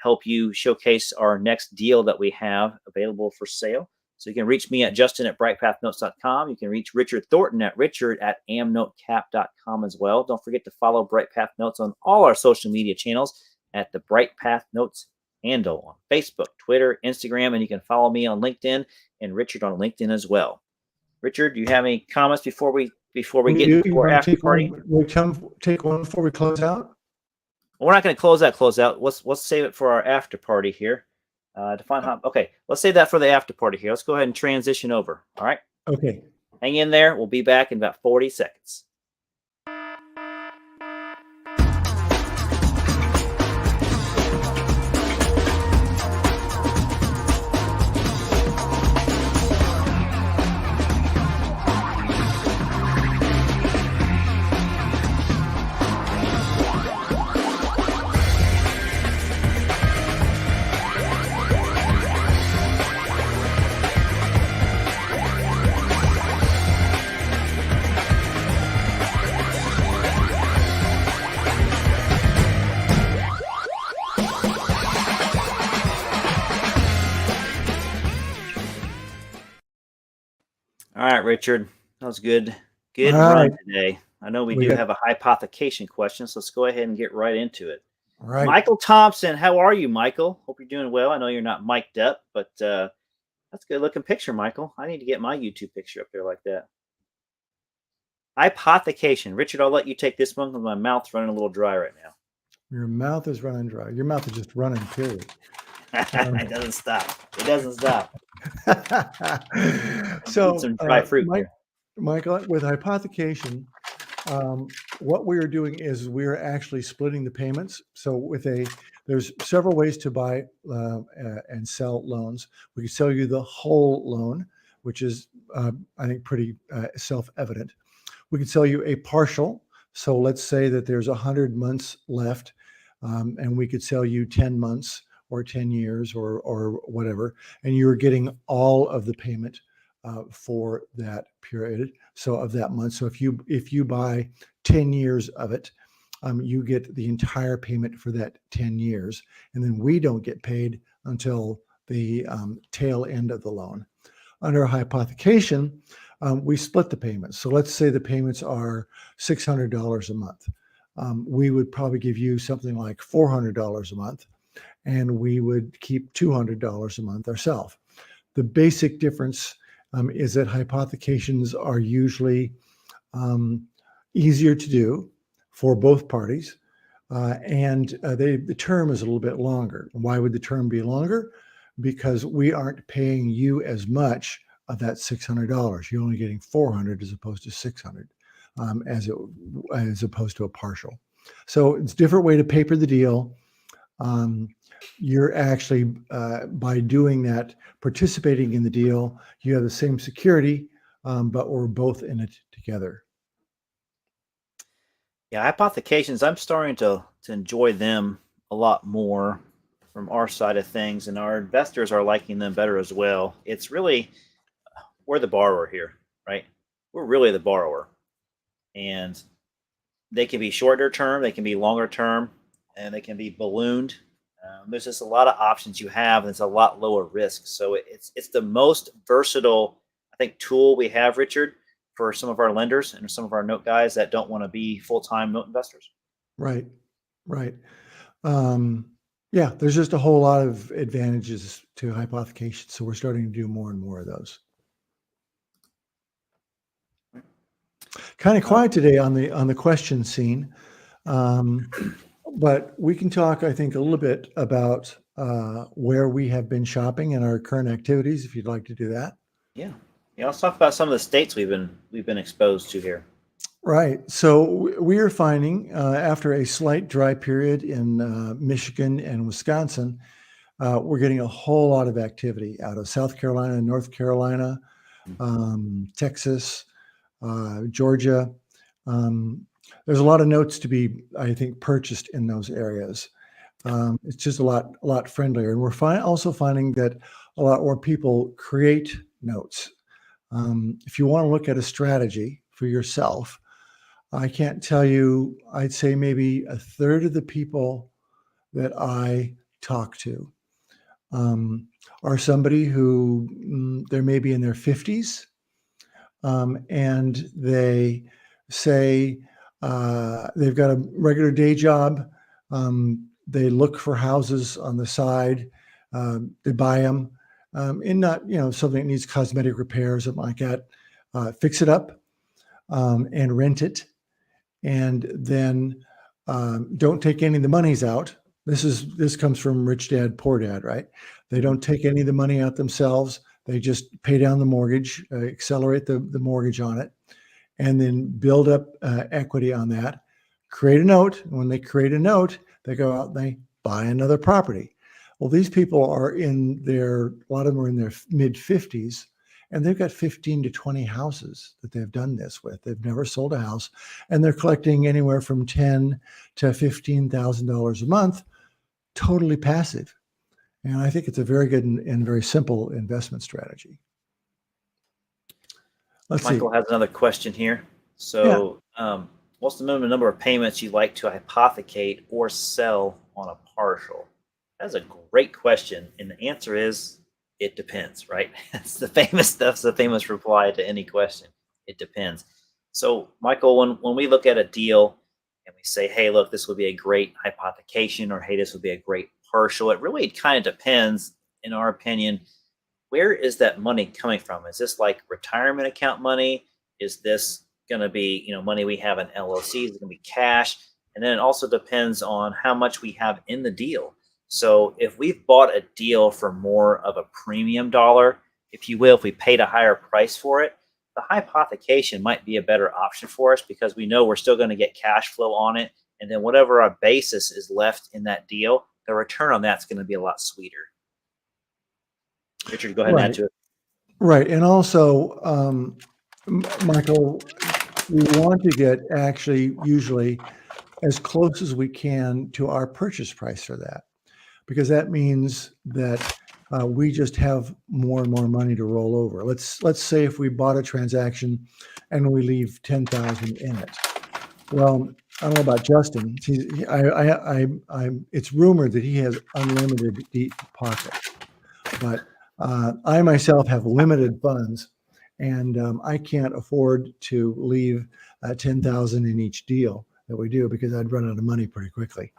help you showcase our next deal that we have available for sale. So you can reach me at justin@brightpathnotes.com. You can reach Richard Thornton at richard@amnotecap.com as well. Don't forget to follow Bright Path Notes on all our social media channels at the Bright Path Notes handle on Facebook, Twitter, Instagram, and you can follow me on LinkedIn and Richard on LinkedIn as well. Richard, do you have any comments before we get into our after party? Take one before we close out. Well, we're not going to close out. Let's save it for our after party here. Okay, let's save that for the after party here. Let's go ahead and transition over. All right. Okay. Hang in there. We'll be back in about 40 seconds. All right, Richard, that was good. Good run today. I know we do have a hypothecation question, so let's go ahead and get right into it. All right. Michael Thompson, how are you, Michael? Hope you're doing well. I know you're not mic'd up, but that's a good looking picture, Michael. I need to get my YouTube picture up there like that. Hypothecation. Richard, I'll let you take this one because my mouth's running a little dry right now. Your mouth is running dry. Your mouth is just running, period. It doesn't stop. It doesn't stop. So, some dry fruit Michael, with hypothecation, what we are doing is we are actually splitting the payments. So there's several ways to buy and sell loans. We can sell you the whole loan, which is, I think, pretty self-evident. We can sell you a partial. So let's say that there's 100 months left, and we could sell you 10 months or 10 years or whatever, and you're getting all of the payment for that period. So of that month. So if you buy 10 years of it, you get the entire payment for that 10 years. And then we don't get paid until the tail end of the loan. Under hypothecation, we split the payments. So let's say the payments are $600 a month. We would probably give you something like $400 a month, and we would keep $200 a month ourselves. The basic difference is that hypothecations are usually easier to do for both parties, and the term is a little bit longer. Why would the term be longer? Because we aren't paying you as much of that $600. You're only getting $400 as opposed to $600, as opposed to a partial. So it's a different way to paper the deal. You're actually, by doing that, participating in the deal, you have the same security, but we're both in it together. Yeah, hypothecations, I'm starting to enjoy them a lot more from our side of things, and our investors are liking them better as well. It's really, we're the borrower here, right? We're really the borrower. And they can be shorter term, they can be longer term, and they can be ballooned. There's just a lot of options you have, and it's a lot lower risk. So it's the most versatile, I think, tool we have, Richard, for some of our lenders and some of our note guys that don't want to be full-time note investors. Right. Yeah, there's just a whole lot of advantages to hypothecation. So we're starting to do more and more of those. Kind of quiet today on the question scene. But we can talk, I think, a little bit about where we have been shopping and our current activities, if you'd like to do that. Yeah. Let's talk about some of the states we've been exposed to here. Right. So we are finding after a slight dry period in Michigan and Wisconsin, we're getting a whole lot of activity out of South Carolina, North Carolina, Texas, Georgia. There's a lot of notes to be, I think, purchased in those areas. It's just a lot friendlier. And we're also finding that a lot more people create notes. If you want to look at a strategy for yourself, I can't tell you, I'd say maybe a third of the people that I talk to are somebody who they're maybe in their 50s, and they say they've got a regular day job. They look for houses on the side. They buy them, and not something that needs cosmetic repairs, something like that. Fix it up and rent it, and then don't take any of the monies out. This comes from Rich Dad Poor Dad, right? They don't take any of the money out themselves. They just pay down the mortgage, accelerate the mortgage on it, and then build up equity on that. Create a note. When they create a note, they go out and they buy another property. Well, these people are a lot of them are in their mid 50s, and they've got 15 to 20 houses that they've done this with. They've never sold a house, and they're collecting anywhere from $10,000 to $15,000 a month, totally passive. And I think it's a very good and very simple investment strategy. Let's Michael see. has another question here. So, what's the minimum number of payments you'd like to hypothecate or sell on a partial? That's a great question, and the answer is it depends, right? That's the famous reply to any question. It depends. So, Michael, when we look at a deal and we say, hey, look, this would be a great hypothecation, or hey, this would be a great partial, it really kind of depends, in our opinion, where is that money coming from? Is this like retirement account money? Is this going to be, money we have in LLCs? Is it going to be cash? And then it also depends on how much we have in the deal. So if we've bought a deal for more of a premium dollar, if you will, if we paid a higher price for it, the hypothecation might be a better option for us because we know we're still going to get cash flow on it. And then whatever our basis is left in that deal, the return on that's going to be a lot sweeter. Richard, go ahead and add to it. Right. And also, Michael, we want to get actually usually as close as we can to our purchase price for that, because that means that we just have more and more money to roll over. Let's say if we bought a transaction and we leave 10,000 in it. Well, I don't know about Justin. It's rumored that he has unlimited deep pocket, but I myself have limited funds, and I can't afford to leave 10,000 in each deal that we do because I'd run out of money pretty quickly.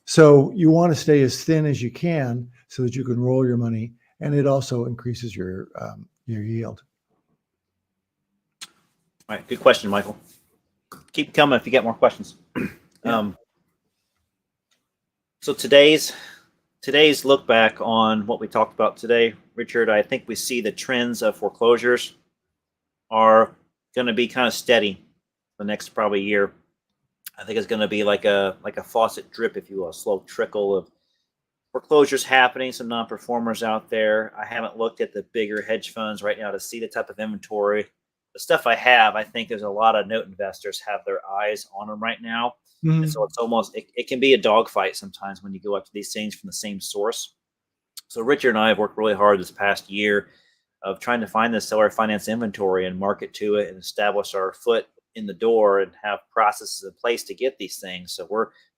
So you want to stay as thin as you can so that you can roll your money, and it also increases your yield. All right, good question, Michael. Keep coming if you get more questions. So today's look back on what we talked about today, Richard, I think we see the trends of foreclosures are going to be kind of steady the next probably year. I think it's going to be like a faucet drip, if you will, a slow trickle of foreclosures happening, some non-performers out there. I haven't looked at the bigger hedge funds right now to see the type of inventory. The stuff I have, I think there's a lot of note investors have their eyes on them right now. Mm-hmm. And so it's almost, it can be a dogfight sometimes when you go up to these things from the same source. So Richard and I have worked really hard this past year of trying to find the seller finance inventory and market to it and establish our foot in the door and have processes in place to get these things. So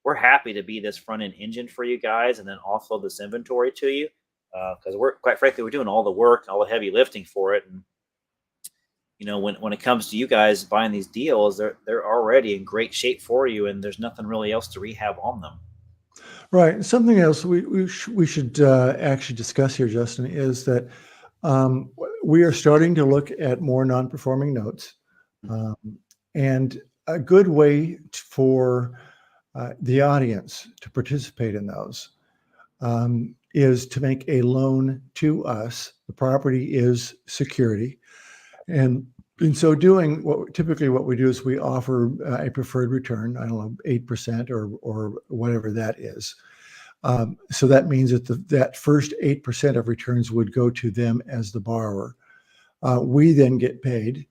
we're happy to be this front end engine for you guys and then offload this inventory to you because quite frankly, we're doing all the work, all the heavy lifting for it. And when it comes to you guys buying these deals, they're already in great shape for you, and there's nothing really else to rehab on them. Right. Something else we should actually discuss here, Justin, is that we are starting to look at more non-performing notes, and a good way for the audience to participate in those is to make a loan to us. The property is security. And in so doing, what we do is we offer a preferred return, I don't know, 8% or whatever that is. So that means that that first 8% of returns would go to them as the borrower. We then get paid,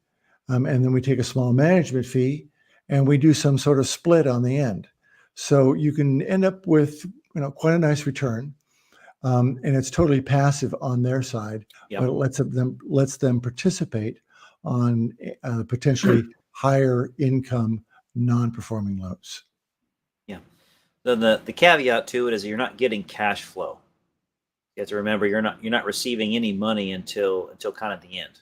and then we take a small management fee, and we do some sort of split on the end. So you can end up with quite a nice return, and it's totally passive on their side, but it lets them participate on potentially higher income non-performing loans. Yeah. Then the caveat to it is you're not getting cash flow. You have to remember you're not receiving any money until kind of the end.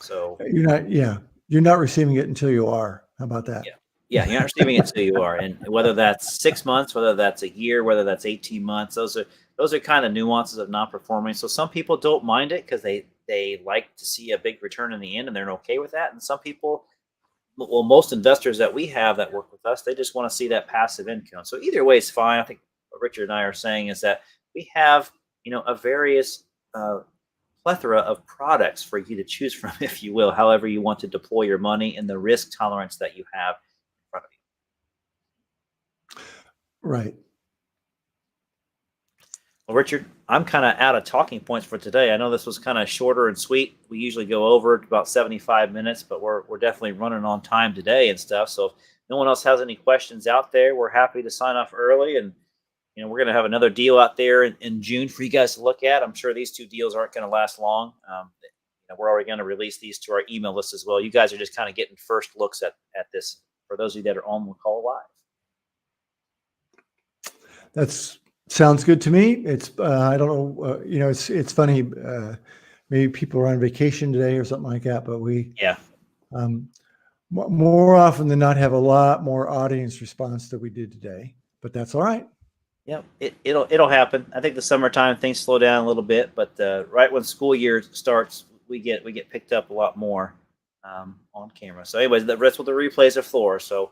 So You're not receiving it until you are. How about that? yeah, you're not receiving it until you are, and whether that's 6 months, whether that's a year, whether that's 18 months, those are kind of nuances of non-performing. So some people don't mind it because they like to see a big return in the end, and they're okay with that. And some people, well, most investors that we have that work with us, they just want to see that passive income. So either way is fine. I think what Richard and I are saying is that we have, a various plethora of products for you to choose from, if you will, however you want to deploy your money and the risk tolerance that you have in front of you. Right. Well, Richard, I'm kind of out of talking points for today. I know this was kind of shorter and sweet. We usually go over about 75 minutes, but we're definitely running on time today and stuff. So if no one else has any questions out there, we're happy to sign off early. And we're going to have another deal out there in June for you guys to look at. I'm sure these 2 deals aren't going to last long. We're already going to release these to our email list as well. You guys are just kind of getting first looks at this for those of you that are on the call live. That's sounds good to me. It's I don't know. It's funny. Maybe people are on vacation today or something like that. But we more often than not have a lot more audience response than we did today. But that's all right. Yeah, it'll happen. I think the summertime things slow down a little bit, but right when school year starts, we get picked up a lot more on camera. So, anyways, the rest of the replays are floor. So,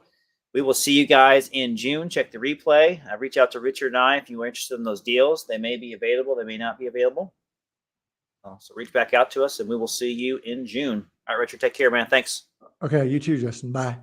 we will see you guys in June. Check the replay. Reach out to Richard and I if you are interested in those deals. They may be available. They may not be available. So reach back out to us, and we will see you in June. All right, Richard, take care, man. Thanks. Okay, you too, Justin. Bye.